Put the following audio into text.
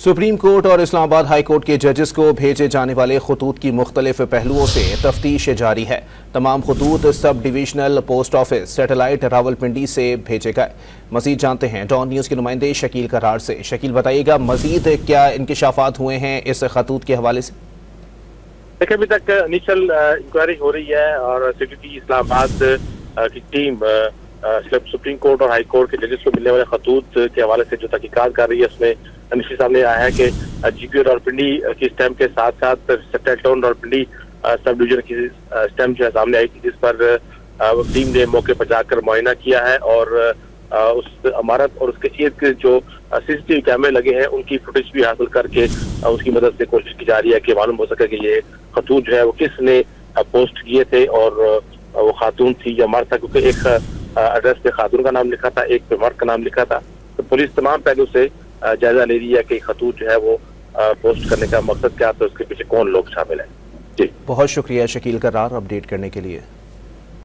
Supreme court और Islamabad high court के जजेस को भेजे जाने वाले खतूत की मुख्तलिफ पहलुओं से तफ्तीश जारी है। तमाम खतूत सब divisional post office satellite Rawalpindi से भेजे गए। मजीद जानते हैं डॉन न्यूज़ के नुमाइंदे शकील करार से। शकील, बताइएगा मजीद क्या इंकशाफात हुए हैं इस खतूत के हवाले से? देखिए, अभी तक इनिशियल इंक्वायरी हो रही है और सिटी इस्लामाबाद की टीम सुप्रीम कोर्ट और हाई कोर्ट के जजेस को मिलने वाले खतूत के हवाले से जो तहकीकात कर रही है उसमें निश्चित सामने आया है कि जीपीओ रावलपिंडी की स्टैम्प के साथ साथ satellite town Rawalpindi sub division की स्टैम्प जो है सामने आई थी, जिस पर टीम ने मौके पर जाकर मुआयना किया है और उस इमारत और उसके इर्द जो सीसीटीवी कैमरे लगे हैं उनकी फुटेज भी हासिल करके उसकी मदद से कोशिश की जा रही है कि मालूम हो सके कि ये खतूत जो है वो किसने पोस्ट किए थे और वो खातून थी या मर्द था, क्योंकि एक एड्रेस पे खातून का नाम लिखा था, एक पे मर्द का नाम लिखा था। तो पुलिस तमाम पहलू से जायजा ले रही है कि खतूत जो है वो पोस्ट करने का मकसद क्या था, उसके पीछे कौन लोग शामिल हैं। जी, बहुत शुक्रिया शकील करार अपडेट करने के लिए।